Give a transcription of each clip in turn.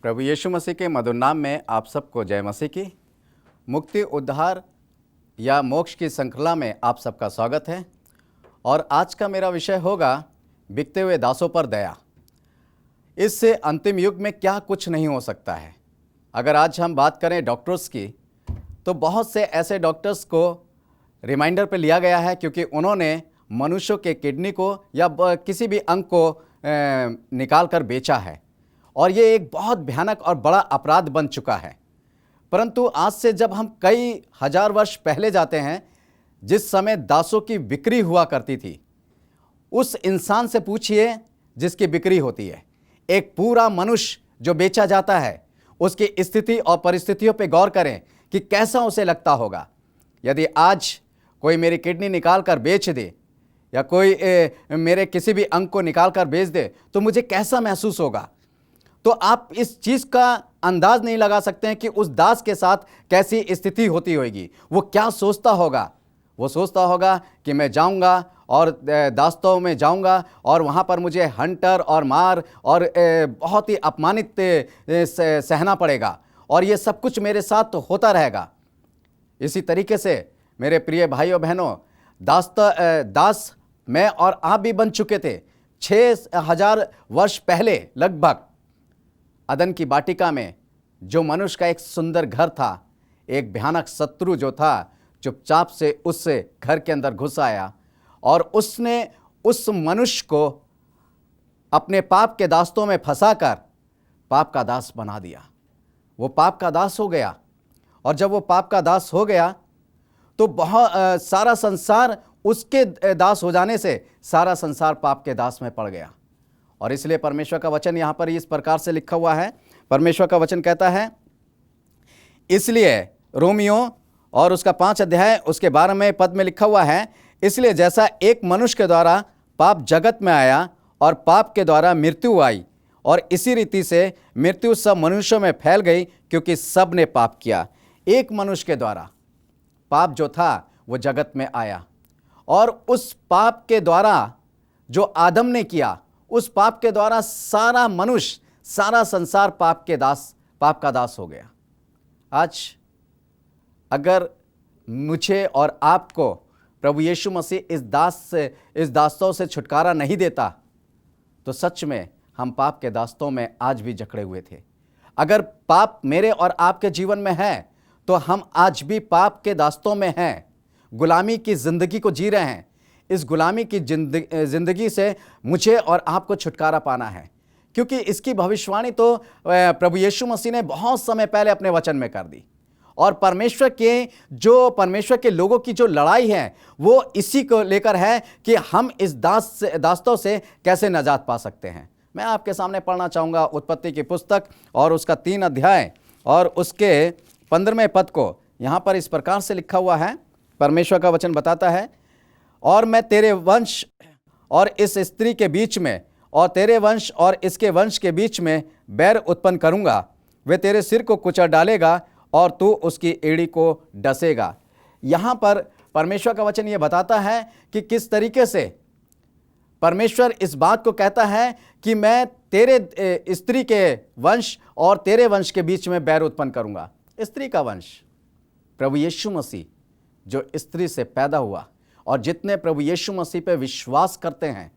प्रभु यीशु मसीह के मधुर नाम में आप सबको जय मसीह की। मुक्ति, उद्धार या मोक्ष की श्रृंखला में आप सबका स्वागत है। और आज का मेरा विषय होगा बिकते हुए दासों पर दया। इससे अंतिम युग में क्या कुछ नहीं हो सकता है। अगर आज हम बात करें डॉक्टर्स की, तो बहुत से ऐसे डॉक्टर्स को रिमाइंडर पे लिया गया है क्योंकि उन्होंने मनुष्यों के किडनी को या किसी भी अंग को निकाल कर बेचा है, और ये एक बहुत भयानक और बड़ा अपराध बन चुका है। परंतु आज से जब हम कई हजार वर्ष पहले जाते हैं, जिस समय दासों की बिक्री हुआ करती थी, उस इंसान से पूछिए जिसकी बिक्री होती है। एक पूरा मनुष्य जो बेचा जाता है, उसकी स्थिति और परिस्थितियों पे गौर करें कि कैसा उसे लगता होगा। यदि आज कोई मेरी किडनी निकाल कर बेच दे या कोई मेरे किसी भी अंग को निकाल कर बेच दे तो मुझे कैसा महसूस होगा। तो आप इस चीज़ का अंदाज नहीं लगा सकते हैं कि उस दास के साथ कैसी स्थिति होती होगी। वो क्या सोचता होगा। वो सोचता होगा कि मैं जाऊंगा और दास्तों में जाऊंगा और वहाँ पर मुझे हंटर और मार और बहुत ही अपमानित सहना पड़ेगा, और ये सब कुछ मेरे साथ होता रहेगा। इसी तरीके से मेरे प्रिय भाइयों बहनों, दास मैं और आप भी बन चुके थे 6000 वर्ष पहले। लगभग अदन की वाटिका में जो मनुष्य का एक सुंदर घर था, एक भयानक शत्रु जो था चुपचाप से उस घर के अंदर घुस आया और उसने उस मनुष्य को अपने पाप के दास्तों में फंसाकर पाप का दास बना दिया। वो पाप का दास हो गया, और जब वो पाप का दास हो गया तो बहुत सारा संसार उसके दास हो जाने से सारा संसार पाप के दास में पड़ गया। और इसलिए परमेश्वर का वचन यहाँ पर इस प्रकार से लिखा हुआ है। परमेश्वर का वचन कहता है, इसलिए रोमियो और उसका 5 अध्याय उसके 12वें पद में लिखा हुआ है, इसलिए जैसा एक मनुष्य के द्वारा पाप जगत में आया और पाप के द्वारा मृत्यु आई, और इसी रीति से मृत्यु सब मनुष्यों में फैल गई क्योंकि सब ने पाप किया। एक मनुष्य के द्वारा पाप जो था वो जगत में आया, और उस पाप के द्वारा जो आदम ने किया, उस पाप के द्वारा सारा मनुष्य, सारा संसार पाप का दास हो गया। आज अगर मुझे और आपको प्रभु यीशु मसीह इस दास्तों से छुटकारा नहीं देता तो सच में हम पाप के दास्तों में आज भी जकड़े हुए थे। अगर पाप मेरे और आपके जीवन में है तो हम आज भी पाप के दास्तों में हैं, गुलामी की जिंदगी को जी रहे हैं। इस गुलामी की जिंदगी से मुझे और आपको छुटकारा पाना है, क्योंकि इसकी भविष्यवाणी तो प्रभु यीशु मसीह ने बहुत समय पहले अपने वचन में कर दी। और परमेश्वर के लोगों की जो लड़ाई है वो इसी को लेकर है कि हम इस दास्तों से कैसे निजात पा सकते हैं। मैं आपके सामने पढ़ना चाहूँगा उत्पत्ति की पुस्तक और उसका 3 अध्याय और उसके 15वें पद को। यहाँ पर इस प्रकार से लिखा हुआ है। परमेश्वर का वचन बताता है, और मैं तेरे वंश और इस स्त्री के बीच में और तेरे वंश और इसके वंश के बीच में बैर उत्पन्न करूँगा। वे तेरे सिर को कुचल डालेगा और तू उसकी एड़ी को डसेगा। यहाँ पर परमेश्वर का वचन ये बताता है कि किस तरीके से परमेश्वर इस बात को कहता है कि मैं तेरे स्त्री के वंश और तेरे वंश के बीच में बैर उत्पन्न करूँगा। स्त्री का वंश प्रभु यीशु मसीह जो स्त्री से पैदा हुआ, और जितने प्रभु यीशु मसीह पे विश्वास करते हैं,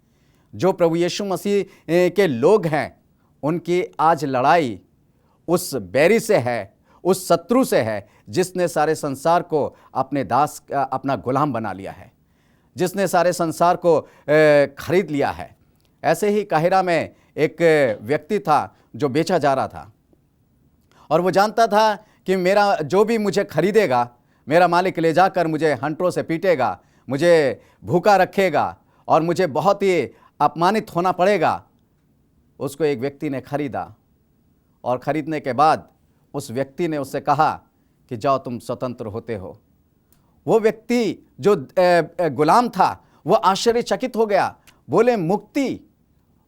जो प्रभु यीशु मसीह के लोग हैं, उनकी आज लड़ाई उस बैरी से है, उस शत्रु से है जिसने सारे संसार को अपने दास, अपना गुलाम बना लिया है, जिसने सारे संसार को खरीद लिया है। ऐसे ही काहिरा में एक व्यक्ति था जो बेचा जा रहा था, और वो जानता था कि मेरा जो भी मुझे खरीदेगा, मेरा मालिक ले जाकर मुझे हंटरों से पीटेगा, मुझे भूखा रखेगा और मुझे बहुत ही अपमानित होना पड़ेगा। उसको एक व्यक्ति ने खरीदा, और खरीदने के बाद उस व्यक्ति ने उससे कहा कि जाओ तुम स्वतंत्र होते हो। वो व्यक्ति जो गुलाम था वो आश्चर्यचकित हो गया। बोले, मुक्ति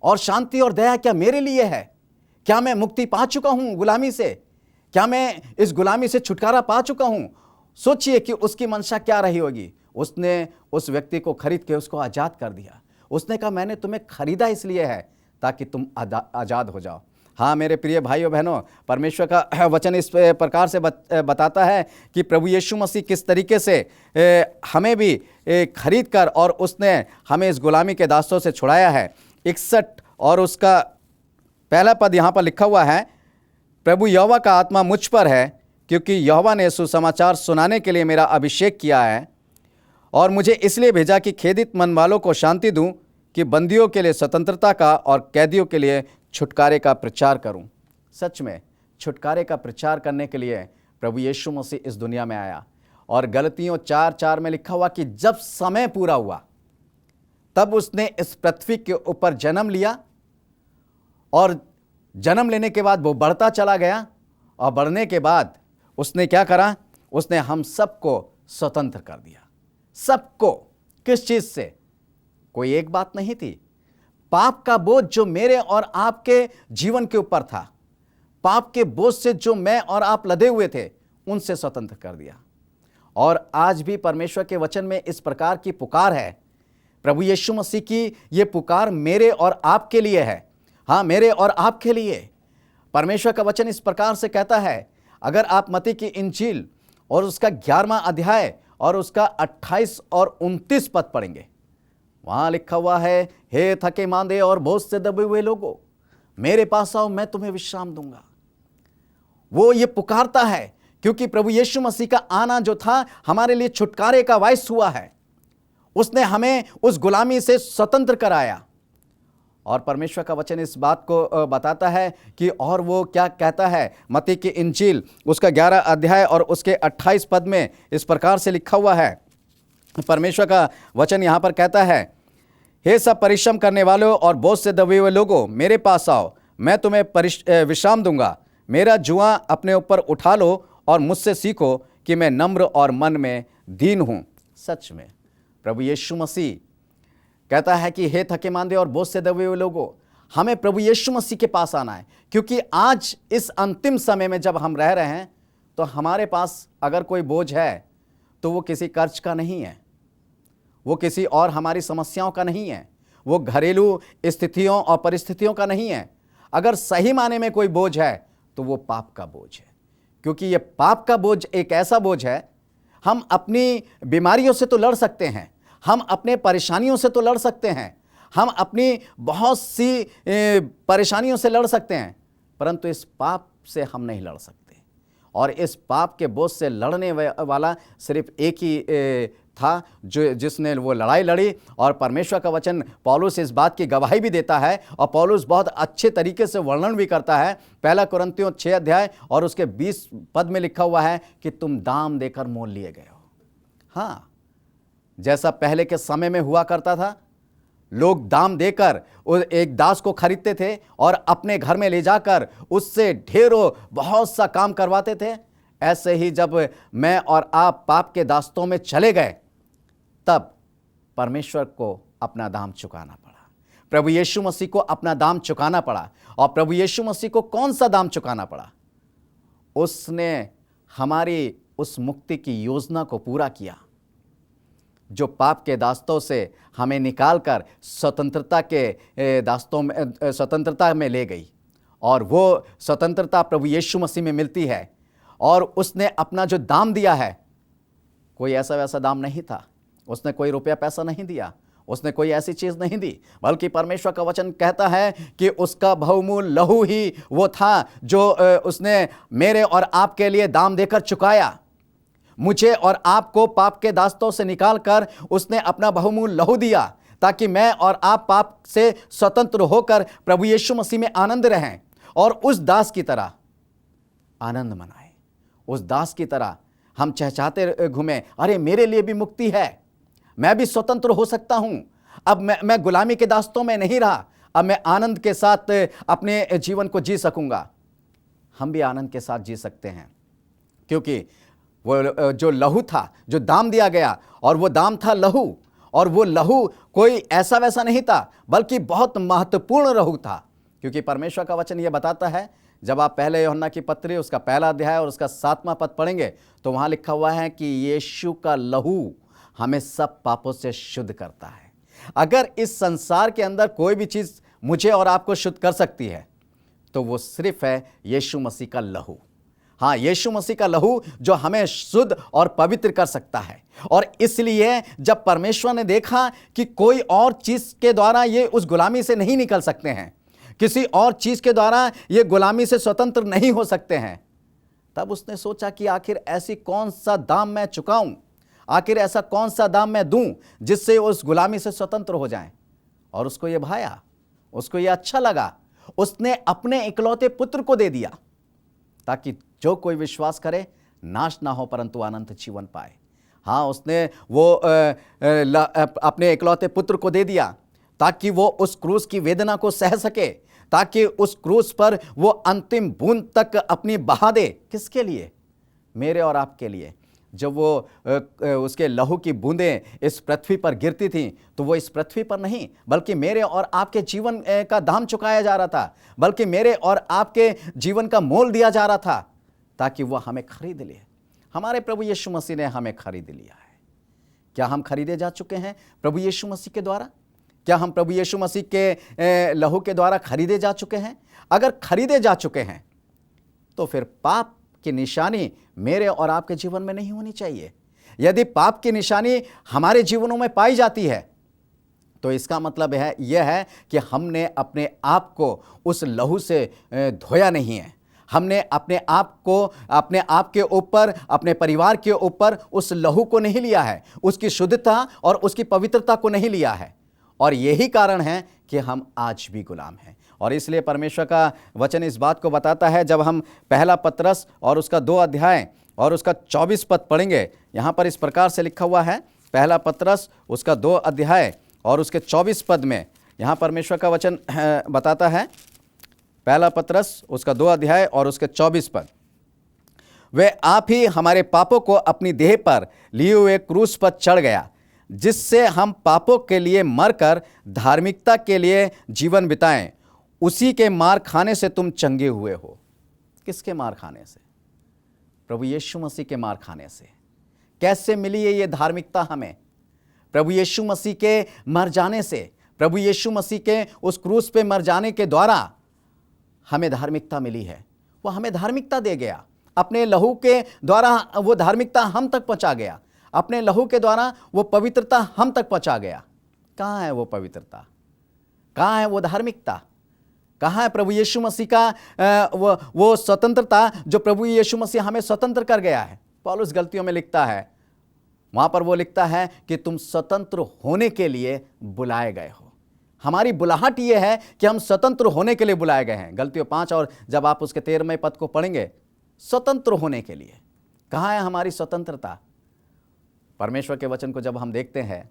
और शांति और दया क्या मेरे लिए है? क्या मैं मुक्ति पा चुका हूँ गुलामी से? क्या मैं इस गुलामी से छुटकारा पा चुका हूँ? सोचिए कि उसकी मंशा क्या रही होगी। उसने उस व्यक्ति को खरीद के उसको आज़ाद कर दिया। उसने कहा, मैंने तुम्हें खरीदा इसलिए है ताकि तुम आज़ाद हो जाओ। हाँ मेरे प्रिय भाइयों बहनों, परमेश्वर का वचन इस प्रकार से बताता है कि प्रभु यीशु मसीह किस तरीके से हमें भी खरीद कर और उसने हमें इस गुलामी के दास्तों से छुड़ाया है। 61 और उसका पहला पद यहाँ पर लिखा हुआ है, प्रभु यहोवा का आत्मा मुझ पर है, क्योंकि यहोवा ने सुसमाचार सुनाने के लिए मेरा अभिषेक किया है और मुझे इसलिए भेजा कि खेदित मन वालों को शांति दूं, कि बंदियों के लिए स्वतंत्रता का और कैदियों के लिए छुटकारे का प्रचार करूं। सच में छुटकारे का प्रचार करने के लिए प्रभु यीशु मसीह इस दुनिया में आया। और गलतियों 4:4 में लिखा हुआ कि जब समय पूरा हुआ तब उसने इस पृथ्वी के ऊपर जन्म लिया और जन्म लेने के बाद वो बढ़ता चला गया और बढ़ने के बाद उसने क्या करा? उसने हम सबको स्वतंत्र कर दिया। सबको किस चीज से? कोई एक बात नहीं थी। पाप का बोझ जो मेरे और आपके जीवन के ऊपर था, पाप के बोझ से जो मैं और आप लदे हुए थे, उनसे स्वतंत्र कर दिया। और आज भी परमेश्वर के वचन में इस प्रकार की पुकार है। प्रभु यीशु मसीह की ये पुकार मेरे और आपके लिए है। हाँ, मेरे और आपके लिए। परमेश्वर का वचन इस प्रकार से कहता है, अगर आप मत्ती की इंजील और उसका 11वां अध्याय और उसका 28 और 29 पद पढ़ेंगे, वहां लिखा हुआ है, हे थके मांदे और बोझ से दबे हुए लोगों, मेरे पास आओ, मैं तुम्हें विश्राम दूंगा। वो ये पुकारता है क्योंकि प्रभु यीशु मसीह का आना जो था हमारे लिए छुटकारे का वायस हुआ है। उसने हमें उस गुलामी से स्वतंत्र कराया। और परमेश्वर का वचन इस बात को बताता है कि और वो क्या कहता है, मत्ती की इंजील उसका 11 अध्याय और उसके 28 पद में इस प्रकार से लिखा हुआ है। परमेश्वर का वचन यहाँ पर कहता है, हे सब परिश्रम करने वालों और बोझ से दबे हुए लोगों, मेरे पास आओ, मैं तुम्हें विश्राम दूंगा। मेरा जुआ अपने ऊपर उठा लो और मुझसे सीखो कि मैं नम्र और मन में दीन हूँ। सच में प्रभु यीशु मसीह कहता है कि हे थके मांदे और बोझ से दबे हुए लोगों, हमें प्रभु यीशु मसीह के पास आना है। क्योंकि आज इस अंतिम समय में जब हम रह रहे हैं तो हमारे पास अगर कोई बोझ है तो वो किसी कर्ज का नहीं है, वो किसी और हमारी समस्याओं का नहीं है, वो घरेलू स्थितियों और परिस्थितियों का नहीं है। अगर सही माने में कोई बोझ है तो वो पाप का बोझ है। क्योंकि ये पाप का बोझ एक ऐसा बोझ है, हम अपनी बीमारियों से तो लड़ सकते हैं, हम अपने परेशानियों से तो लड़ सकते हैं, हम अपनी बहुत सी परेशानियों से लड़ सकते हैं, परंतु इस पाप से हम नहीं लड़ सकते। और इस पाप के बोझ से लड़ने वाला सिर्फ एक ही था जिसने वो लड़ाई लड़ी। और परमेश्वर का वचन पौलुस इस बात की गवाही भी देता है और पौलुस बहुत अच्छे तरीके से वर्णन भी करता है। पहला कुरिन्थियों 6 अध्याय और उसके 20 पद में लिखा हुआ है कि तुम दाम देकर मोल लिए गए हो। हाँ, जैसा पहले के समय में हुआ करता था, लोग दाम देकर एक दास को खरीदते थे और अपने घर में ले जाकर उससे ढेरों बहुत सा काम करवाते थे। ऐसे ही जब मैं और आप पाप के दास्तों में चले गए तब परमेश्वर को अपना दाम चुकाना पड़ा, प्रभु यीशु मसीह को अपना दाम चुकाना पड़ा। और प्रभु यीशु मसीह को कौन सा दाम चुकाना पड़ा? उसने हमारी उस मुक्ति की योजना को पूरा किया, जो पाप के दास्तों से हमें निकालकर स्वतंत्रता के दास्तों में स्वतंत्रता में ले गई। और वो स्वतंत्रता प्रभु यीशु मसीह में मिलती है। और उसने अपना जो दाम दिया है, कोई ऐसा वैसा दाम नहीं था, उसने कोई रुपया पैसा नहीं दिया, उसने कोई ऐसी चीज नहीं दी, बल्कि परमेश्वर का वचन कहता है कि उसका बहुमूल्य लहू ही वो था जो उसने मेरे और आपके लिए दाम देकर चुकाया। मुझे और आपको पाप के दास्तों से निकालकर उसने अपना बहुमूल्य लहू दिया, ताकि मैं और आप पाप से स्वतंत्र होकर प्रभु यीशु मसीह में आनंद रहें और उस दास की तरह आनंद मनाएं। उस दास की तरह हम चहचहाते घूमें, अरे मेरे लिए भी मुक्ति है, मैं भी स्वतंत्र हो सकता हूं, अब मैं गुलामी के दास्तों में नहीं रहा, अब मैं आनंद के साथ अपने जीवन को जी सकूंगा। हम भी आनंद के साथ जी सकते हैं, क्योंकि वो जो लहू था, जो दाम दिया गया, और वो दाम था लहू, और वो लहू कोई ऐसा वैसा नहीं था, बल्कि बहुत महत्वपूर्ण लहू था। क्योंकि परमेश्वर का वचन ये बताता है, जब आप पहले यूहन्ना की पत्री उसका पहला अध्याय और उसका 7वां पद पढ़ेंगे तो वहां लिखा हुआ है कि यीशु का लहू हमें सब पापों से शुद्ध करता है। अगर इस संसार के अंदर कोई भी चीज मुझे और आपको शुद्ध कर सकती है तो वो सिर्फ है यीशु मसीह का लहू। हाँ, यीशु मसीह का लहू जो हमें शुद्ध और पवित्र कर सकता है। और इसलिए जब परमेश्वर ने देखा कि कोई और चीज के द्वारा ये उस गुलामी से नहीं निकल सकते हैं, किसी और चीज के द्वारा ये गुलामी से स्वतंत्र नहीं हो सकते हैं, तब उसने सोचा कि आखिर ऐसी कौन सा दाम मैं चुकाऊं, आखिर ऐसा कौन सा दाम मैं दूं जिससे उस गुलामी से स्वतंत्र हो जाएं। और उसको ये भाया, उसको ये अच्छा लगा, उसने अपने इकलौते पुत्र को दे दिया ताकि जो कोई विश्वास करे नाश ना हो परंतु अनंत जीवन पाए। हाँ, उसने वो अपने इकलौते पुत्र को दे दिया ताकि वो उस क्रूस की वेदना को सह सके, ताकि उस क्रूस पर वो अंतिम बूंद तक अपनी बहा दे। किसके लिए? मेरे और आपके लिए। जब वो उसके लहू की बूंदें इस पृथ्वी पर गिरती थीं तो वो इस पृथ्वी पर नहीं बल्कि मेरे और आपके जीवन का दाम चुकाया जा रहा था, बल्कि मेरे और आपके जीवन का मोल दिया जा रहा था ताकि वह हमें खरीद ले। हमारे प्रभु यीशु मसीह ने हमें खरीद लिया है। क्या हम खरीदे जा चुके हैं प्रभु यीशु मसीह के द्वारा? क्या हम प्रभु यीशु मसीह के लहू के द्वारा खरीदे जा चुके हैं? अगर खरीदे जा चुके हैं तो फिर पाप की निशानी मेरे और आपके जीवन में नहीं होनी चाहिए। यदि पाप की निशानी हमारे जीवनों में पाई जाती है तो इसका मतलब यह है कि हमने अपने आप को उस लहू से धोया नहीं है। हमने अपने आप को, अपने आप के ऊपर, अपने परिवार के ऊपर उस लहू को नहीं लिया है, उसकी शुद्धता और उसकी पवित्रता को नहीं लिया है। और यही कारण है कि हम आज भी गुलाम हैं। और इसलिए परमेश्वर का वचन इस बात को बताता है, जब हम पहला पतरस और उसका 2 अध्याय और उसका 24 पद पढ़ेंगे। यहाँ पर इस प्रकार से लिखा हुआ है, पहला पतरस उसका 2 अध्याय और उसके 24 पद में यहाँ परमेश्वर का वचन बताता है, पहला पतरस उसका 2 अध्याय और उसके 24 पद, वे आप ही हमारे पापों को अपनी देह पर लिए हुए क्रूस पर चढ़ गया, जिससे हम पापों के लिए मरकर धार्मिकता के लिए जीवन बिताएं। उसी के मार खाने से तुम चंगे हुए हो। किसके मार खाने से? प्रभु यीशु मसीह के मार खाने से। कैसे मिली है ये धार्मिकता हमें? प्रभु यीशु मसीह के मर जाने से, प्रभु यीशु मसीह के उस क्रूस पे मर जाने के द्वारा हमें धार्मिकता मिली है। वो हमें धार्मिकता दे गया, अपने लहू के द्वारा वो धार्मिकता हम तक पहुंचा गया, अपने लहू के द्वारा वो पवित्रता हम तक पहुंचा गया। कहाँ है वो पवित्रता? कहाँ है वो धार्मिकता? कहाँ है प्रभु यीशु मसीह का वो स्वतंत्रता जो प्रभु यीशु मसीह हमें स्वतंत्र कर गया है? पौलुस गलतियों में लिखता है, वहां पर वो लिखता है कि तुम स्वतंत्र होने के लिए बुलाए गए हो। हमारी बुलाहट ये है कि हम स्वतंत्र होने के लिए बुलाए गए हैं। गलतियों 5 और जब आप उसके 13वें पद को पढ़ेंगे, स्वतंत्र होने के लिए। कहाँ है हमारी स्वतंत्रता? परमेश्वर के वचन को जब हम देखते हैं,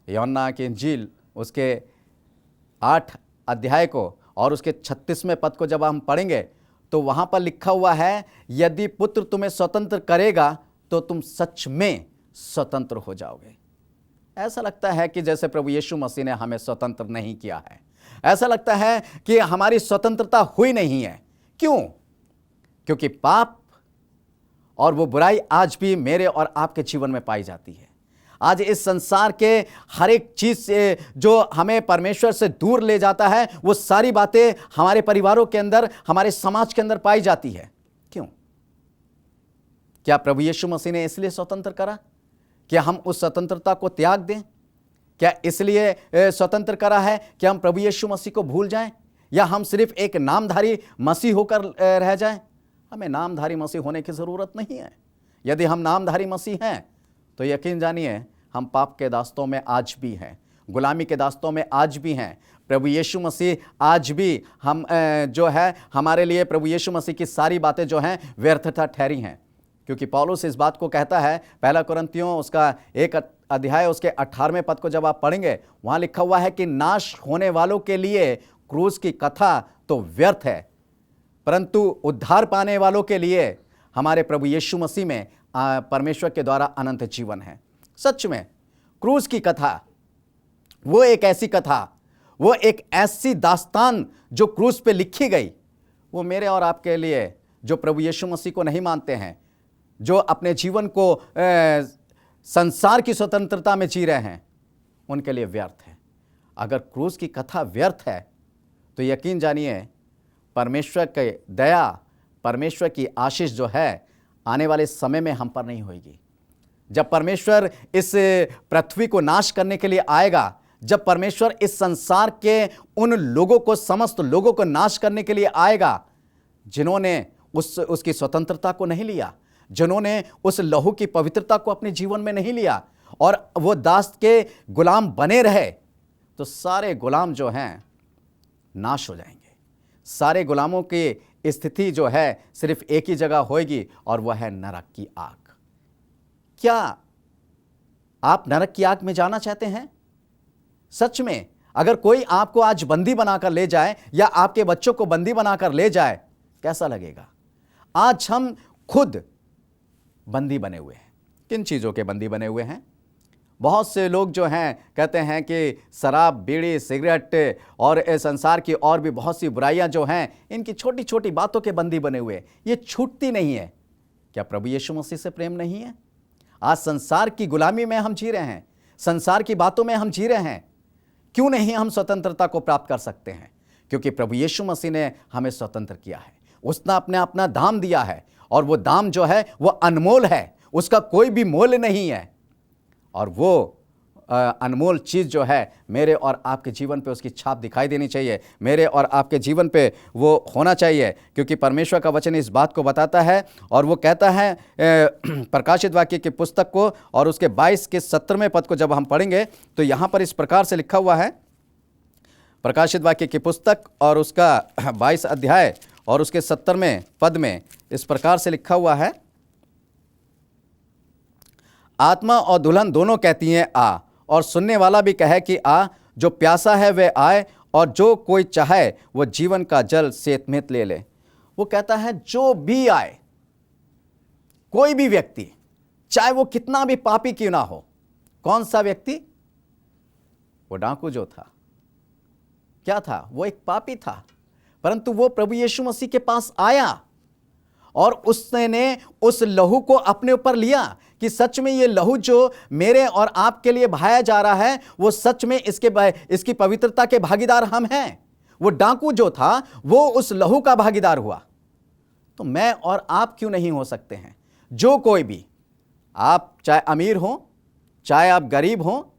यूहन्ना की इंजील उसके 8 अध्याय को और उसके 36वें पद को जब हम पढ़ेंगे तो वहां पर लिखा हुआ है, यदि पुत्र तुम्हें स्वतंत्र करेगा तो तुम सच में स्वतंत्र हो जाओगे। ऐसा लगता है कि जैसे प्रभु यीशु मसीह ने हमें स्वतंत्र नहीं किया है। ऐसा लगता है कि हमारी स्वतंत्रता हुई नहीं है। क्यों? क्योंकि पाप और वो बुराई आज भी मेरे और आपके जीवन में पाई जाती है। आज इस संसार के हर एक चीज से जो हमें परमेश्वर से दूर ले जाता है, वो सारी बातें हमारे परिवारों के अंदर, हमारे समाज के अंदर पाई जाती है। क्यों? क्या प्रभु यीशु मसीह ने इसलिए स्वतंत्र करा? क्या हम उस स्वतंत्रता को त्याग दें? क्या इसलिए स्वतंत्र करा है कि हम प्रभु यीशु मसीह को भूल जाएं, या हम सिर्फ एक नामधारी मसीह होकर रह जाएं? हमें नामधारी मसीह होने की जरूरत नहीं है। यदि हम नामधारी मसीह हैं तो यकीन जानिए हम पाप के दास्तों में आज भी हैं, गुलामी के दास्तों में आज भी हैं। प्रभु यीशु मसीह आज भी हम जो है हमारे लिए प्रभु यीशु मसीह की सारी बातें जो हैं व्यर्थता ठहरी हैं। क्योंकि पौलुस इस बात को कहता है, पहला कुरिन्थियों उसका 1 अध्याय उसके 18वें पद को जब आप पढ़ेंगे, वहां लिखा हुआ है कि नाश होने वालों के लिए क्रूस की कथा तो व्यर्थ है, परंतु उद्धार पाने वालों के लिए हमारे प्रभु यीशु मसीह में परमेश्वर के द्वारा अनंत जीवन है। सच में क्रूस की कथा वो एक ऐसी कथा, वो एक ऐसी दास्तान जो क्रूस पे लिखी गई, वो मेरे और आपके लिए जो प्रभु यीशु मसीह को नहीं मानते हैं, जो अपने जीवन को संसार की स्वतंत्रता में जी रहे हैं, उनके लिए व्यर्थ है। अगर क्रूस की कथा व्यर्थ है तो यकीन जानिए परमेश्वर की दया, परमेश्वर की आशीष जो है आने वाले समय में हम पर नहीं होगी। जब परमेश्वर इस पृथ्वी को नाश करने के लिए आएगा, जब परमेश्वर इस संसार के उन लोगों को, समस्त लोगों को नाश करने के लिए आएगा जिन्होंने उसकी स्वतंत्रता को नहीं लिया, जिन्होंने उस लहू की पवित्रता को अपने जीवन में नहीं लिया और वो दास के गुलाम बने रहे, तो सारे गुलाम जो हैं नाश हो जाएंगे। सारे गुलामों की स्थिति जो है सिर्फ एक ही जगह होगी और वह है नरक की आग। क्या आप नरक की आग में जाना चाहते हैं? सच में अगर कोई आपको आज बंदी बनाकर ले जाए या आपके बच्चों को बंदी बनाकर ले जाए, कैसा लगेगा? आज हम खुद बंदी बने हुए हैं। किन चीज़ों के बंदी बने हुए हैं? बहुत से लोग जो हैं कहते हैं कि शराब, बीड़ी, सिगरेट और इस संसार की और भी बहुत सी बुराइयां जो हैं, इनकी छोटी छोटी बातों के बंदी बने हुए। ये छूटती नहीं है। क्या प्रभु यीशु मसीह से प्रेम नहीं है? आज संसार की गुलामी में हम जी रहे हैं, संसार की बातों में हम जी रहे हैं। क्यों नहीं हम स्वतंत्रता को प्राप्त कर सकते हैं? क्योंकि प्रभु यीशु मसीह ने हमें स्वतंत्र किया है। उसने अपना दाम दिया है और वो दाम जो है वो अनमोल है, उसका कोई भी मोल नहीं है। और वो अनमोल चीज़ जो है मेरे और आपके जीवन पे उसकी छाप दिखाई देनी चाहिए, मेरे और आपके जीवन पे वो होना चाहिए, क्योंकि परमेश्वर का वचन इस बात को बताता है। और वो कहता है प्रकाशित वाक्य की पुस्तक को और उसके 22 के 17वें पद को जब हम पढ़ेंगे तो यहाँ पर इस प्रकार से लिखा हुआ है, प्रकाशित वाक्य की पुस्तक और उसका 22 अध्याय और उसके 17वें पद में इस प्रकार से लिखा हुआ है, आत्मा और दुल्हन दोनों कहती हैं आ, और सुनने वाला भी कहे कि आ। जो प्यासा है वह आए और जो कोई चाहे वो जीवन का जल सेतमित ले ले। वो कहता है जो भी आए, कोई भी व्यक्ति, चाहे वो कितना भी पापी क्यों ना हो। कौन सा व्यक्ति? वो डाकू जो था, क्या था? वो एक पापी था, परंतु वो प्रभु यीशु मसीह के पास आया और उसने उस लहू को अपने ऊपर लिया कि सच में ये लहू जो मेरे और आपके लिए बहाया जा रहा है, वो सच में इसकी पवित्रता के भागीदार हम हैं। वो डाकू जो था वो उस लहू का भागीदार हुआ, तो मैं और आप क्यों नहीं हो सकते हैं? जो कोई भी, आप चाहे अमीर हो, चाहे आप गरीब हो,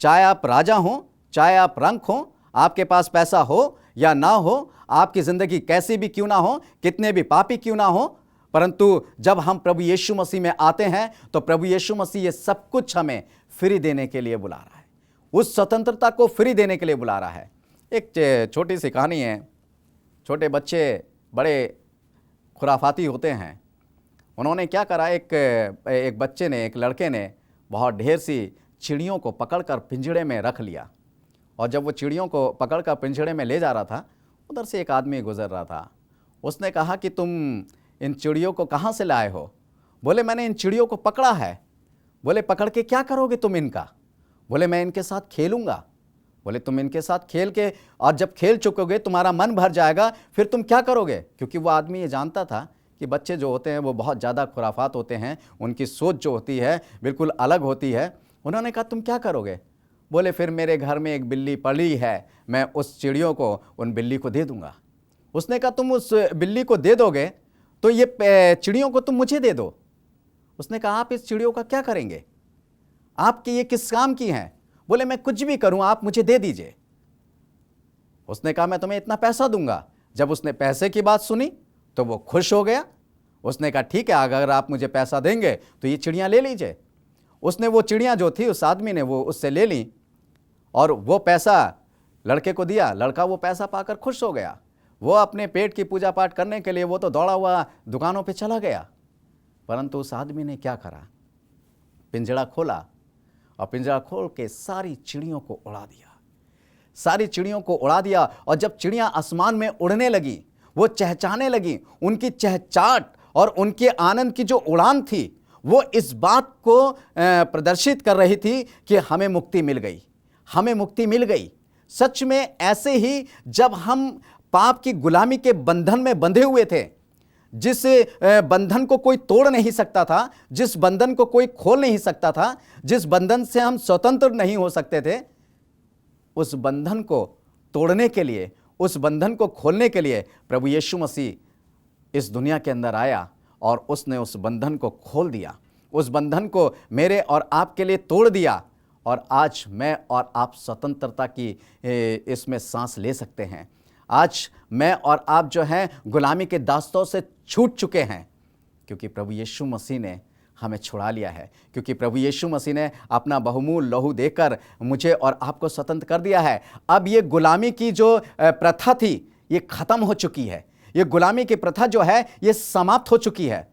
चाहे आप राजा हो, चाहे आप रंक हो, आपके पास पैसा हो या ना हो, आपकी जिंदगी कैसी भी क्यों ना हो, कितने भी पापी क्यों ना हो, परंतु जब हम प्रभु यीशु मसीह में आते हैं तो प्रभु यीशु मसीह ये सब कुछ हमें फ्री देने के लिए बुला रहा है, उस स्वतंत्रता को फ्री देने के लिए बुला रहा है। एक छोटी सी कहानी है। छोटे बच्चे बड़े खुराफाती होते हैं। उन्होंने क्या करा, एक बच्चे ने, एक लड़के ने बहुत ढेर सी चिड़ियों को पकड़कर पिंजड़े में रख लिया। और जब वो चिड़ियों को पकड़कर पिंजड़े में ले जा रहा था, उधर से एक आदमी गुजर रहा था। उसने कहा कि तुम इन चिड़ियों को कहाँ से लाए हो? बोले मैंने इन चिड़ियों को पकड़ा है। बोले पकड़ के क्या करोगे तुम इनका? बोले मैं इनके साथ खेलूंगा। बोले तुम इनके साथ खेल के, और जब खेल चुकोगे तुम्हारा मन भर जाएगा, फिर तुम क्या करोगे? क्योंकि वो आदमी ये जानता था कि बच्चे जो होते हैं वो बहुत ज़्यादा खुराफात होते हैं, उनकी सोच जो होती है बिल्कुल अलग होती है। उन्होंने कहा तुम क्या करोगे? बोले फिर मेरे घर में एक बिल्ली पड़ी है, मैं उस चिड़ियों को उन बिल्ली को दे दूंगा। उसने कहा तुम उस बिल्ली को दे दोगे तो ये चिड़ियों को तुम मुझे दे दो। उसने कहा आप इस चिड़ियों का क्या करेंगे? आपकी ये किस काम की हैं? बोले मैं कुछ भी करूं, आप मुझे दे दीजिए। उसने कहा मैं तुम्हें इतना पैसा दूंगा। जब उसने पैसे की बात सुनी तो वो खुश हो गया। उसने कहा ठीक है, अगर आप मुझे पैसा देंगे तो ये चिड़ियां ले लीजिए। उसने वो चिड़ियां जो थी, उस आदमी ने वो उससे ले ली और वो पैसा लड़के को दिया। लड़का वो पैसा पाकर खुश हो गया। वो अपने पेट की पूजा पाठ करने के लिए वो तो दौड़ा हुआ दुकानों पे चला गया। परंतु उस आदमी ने क्या करा? पिंजड़ा खोला और पिंजड़ा खोल के सारी चिड़ियों को उड़ा दिया, सारी चिड़ियों को उड़ा दिया। और जब चिड़ियां आसमान में उड़ने लगी, वो चहचहाने लगी। उनकी चहचहाट और उनके आनंद की जो उड़ान थी वो इस बात को प्रदर्शित कर रही थी कि हमें मुक्ति मिल गई, हमें मुक्ति मिल गई। सच में ऐसे ही जब हम पाप की गुलामी के बंधन में बंधे हुए थे, जिस बंधन को कोई तोड़ नहीं सकता था, जिस बंधन को कोई खोल नहीं सकता था, जिस बंधन से हम स्वतंत्र नहीं हो सकते थे, उस बंधन को तोड़ने के लिए, उस बंधन को खोलने के लिए प्रभु यीशु मसीह इस दुनिया के अंदर आया और उसने उस बंधन को खोल दिया, उस बंधन को मेरे और आपके लिए तोड़ दिया। और आज मैं और आप स्वतंत्रता की इसमें सांस ले सकते हैं। आज मैं और आप जो हैं गुलामी के दास्तों से छूट चुके हैं, क्योंकि प्रभु यीशु मसीह ने हमें छुड़ा लिया है, क्योंकि प्रभु यीशु मसीह ने अपना बहुमूल्य लहू देकर मुझे और आपको स्वतंत्र कर दिया है। अब ये गुलामी की जो प्रथा थी ये खत्म हो चुकी है, ये गुलामी की प्रथा जो है ये समाप्त हो चुकी है।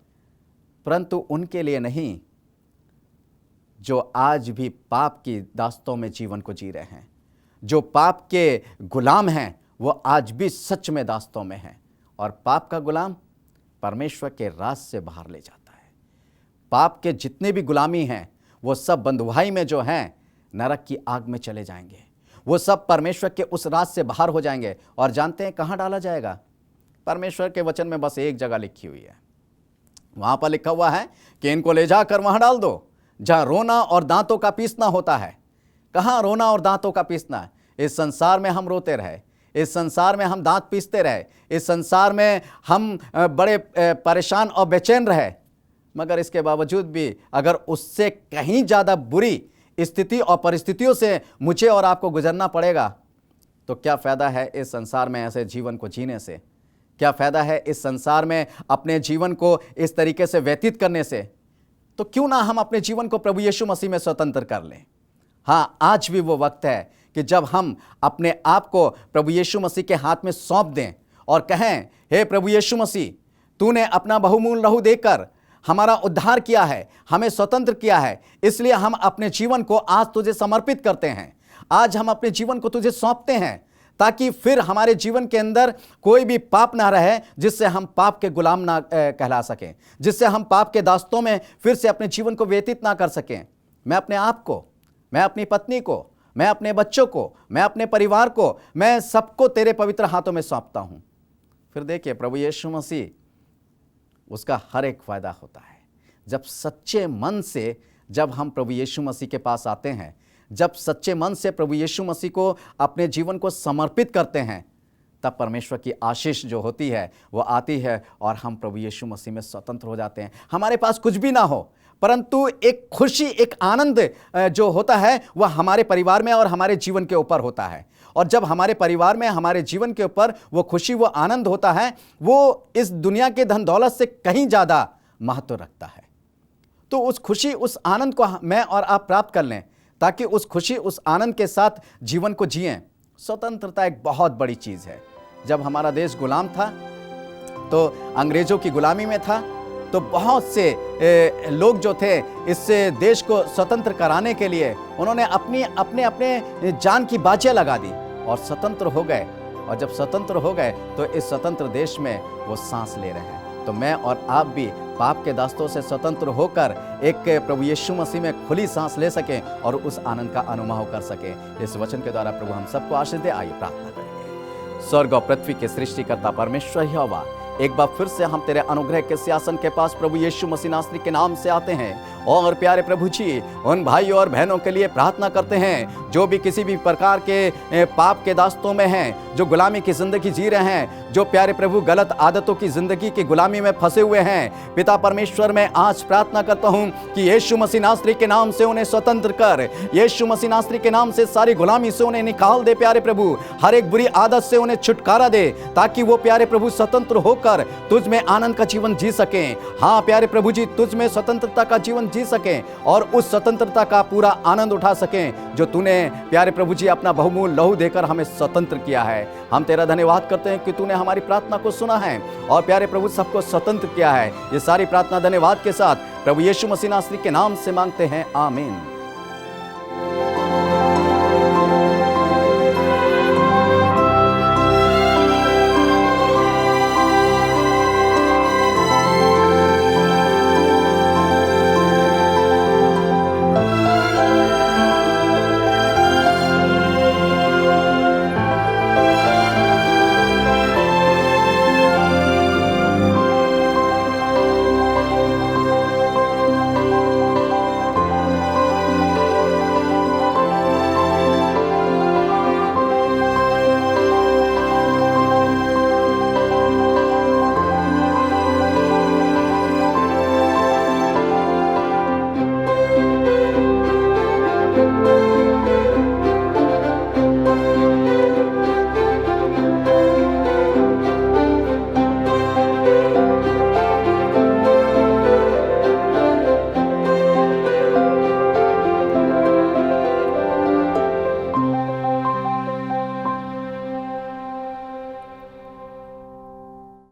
परंतु उनके लिए नहीं जो आज भी पाप की दास्तों में जीवन को जी रहे हैं, जो पाप के गुलाम हैं, वो आज भी सच में दास्तों में हैं। और पाप का गुलाम परमेश्वर के राज से बाहर ले जाता है। पाप के जितने भी गुलामी हैं वो सब बंधुआई में जो हैं नरक की आग में चले जाएंगे, वो सब परमेश्वर के उस राज से बाहर हो जाएंगे। और जानते हैं कहाँ डाला जाएगा? परमेश्वर के वचन में बस एक जगह लिखी हुई है, वहाँ पर लिखा हुआ है कि इनको ले जाकर वहाँ डाल दो जहाँ रोना और दांतों का पीसना होता है। कहाँ रोना और दांतों का पीसना? इस संसार में हम रोते रहे, इस संसार में हम दांत पीसते रहे, इस संसार में हम बड़े परेशान और बेचैन रहे, मगर इसके बावजूद भी अगर उससे कहीं ज़्यादा बुरी स्थिति और परिस्थितियों से मुझे और आपको गुजरना पड़ेगा तो क्या फ़ायदा है इस संसार में ऐसे जीवन को जीने से? क्या फ़ायदा है इस संसार में अपने जीवन को इस तरीके से व्यतीत करने से? तो क्यों ना हम अपने जीवन को प्रभु यीशु मसीह में स्वतंत्र कर लें। हाँ, आज भी वो वक्त है कि जब हम अपने आप को प्रभु यीशु मसीह के हाथ में सौंप दें और कहें, हे प्रभु यीशु मसीह, तूने अपना बहुमूल्य लहू देकर हमारा उद्धार किया है, हमें स्वतंत्र किया है, इसलिए हम अपने जीवन को आज तुझे समर्पित करते हैं। आज हम अपने जीवन को तुझे सौंपते हैं ताकि फिर हमारे जीवन के अंदर कोई भी पाप ना रहे जिससे हम पाप के गुलाम ना कहला सकें, जिससे हम पाप के दास्तों में फिर से अपने जीवन को व्यतीत ना कर सकें। मैं अपने आप को, मैं अपनी पत्नी को, मैं अपने बच्चों को, मैं अपने परिवार को, मैं सबको तेरे पवित्र हाथों में सौंपता हूं। फिर देखिए प्रभु यीशु मसीह, उसका हर एक फायदा होता है। जब सच्चे मन से जब हम प्रभु यीशु मसीह के पास आते हैं, जब सच्चे मन से प्रभु यीशु मसीह को अपने जीवन को समर्पित करते हैं, तब परमेश्वर की आशीष जो होती है वो आती है और हम प्रभु यीशु मसीह में स्वतंत्र हो जाते हैं। हमारे पास कुछ भी ना हो, परंतु एक खुशी, एक आनंद जो होता है वह हमारे परिवार में और हमारे जीवन के ऊपर होता है। और जब हमारे परिवार में, हमारे जीवन के ऊपर वो खुशी, वो आनंद होता है, वो इस दुनिया के धन दौलत से कहीं ज़्यादा महत्व रखता है। तो उस खुशी, उस आनंद को मैं और आप प्राप्त कर लें ताकि उस खुशी, उस आनंद के साथ जीवन को जिएं। स्वतंत्रता एक बहुत बड़ी चीज़ है। जब हमारा देश गुलाम था, तो अंग्रेज़ों की गुलामी में था, तो बहुत से लोग जो थे इससे देश को स्वतंत्र कराने के लिए उन्होंने अपने जान की बाजियां लगा दी और स्वतंत्र हो गए। और जब स्वतंत्र हो गए तो इस स्वतंत्र देश में वो सांस ले रहे हैं। तो मैं और आप भी पाप के दास्तों से स्वतंत्र होकर एक प्रभु यीशु मसीह में खुली सांस ले सकें और उस आनंद का अनुभव कर सकें। इस वचन के द्वारा प्रभु हम सबको आशीष दे। आइए प्रार्थना करेंगे। स्वर्ग और पृथ्वी के सृष्टिकर्ता परमेश्वर यहोवा, एक बार फिर से हम तेरे अनुग्रह के सिंहासन के पास प्रभु यीशु मसीह नासरी के नाम से आते हैं और प्यारे प्रभु जी, उन भाइयों और बहनों के लिए प्रार्थना करते हैं जो भी किसी भी प्रकार के पाप के दास्तों में हैं, जो गुलामी की जिंदगी जी रहे हैं, जो प्यारे प्रभु गलत आदतों की जिंदगी की गुलामी में फंसे हुए हैं। पिता परमेश्वर, मैं आज प्रार्थना करता हूं कि यीशु मसीह नासरी के नाम से उन्हें स्वतंत्र कर, यीशु मसीह नासरी के नाम से सारी गुलामी से उन्हें निकाल दे। प्यारे प्रभु, हर एक बुरी आदत से उन्हें छुटकारा दे ताकि वो प्यारे प्रभु स्वतंत्र होकर तुझ में आनंद का जीवन जी सकें। हाँ प्यारे प्रभु जी, तुझ में स्वतंत्रता का जीवन जी सकें और उस स्वतंत्रता का पूरा आनंद उठा सकें जो तूने प्यारे प्रभु जी अपना बहुमूल्य लहू देकर हमें स्वतंत्र किया है। हम तेरा धन्यवाद करते हैं कि तूने हमारी प्रार्थना को सुना है और प्यारे प्रभु सबको स्वतंत्र किया है। ये सारी प्रार्थना धन्यवाद के साथ प्रभु यीशु मसीह नासरी के नाम से मांगते हैं, आमीन।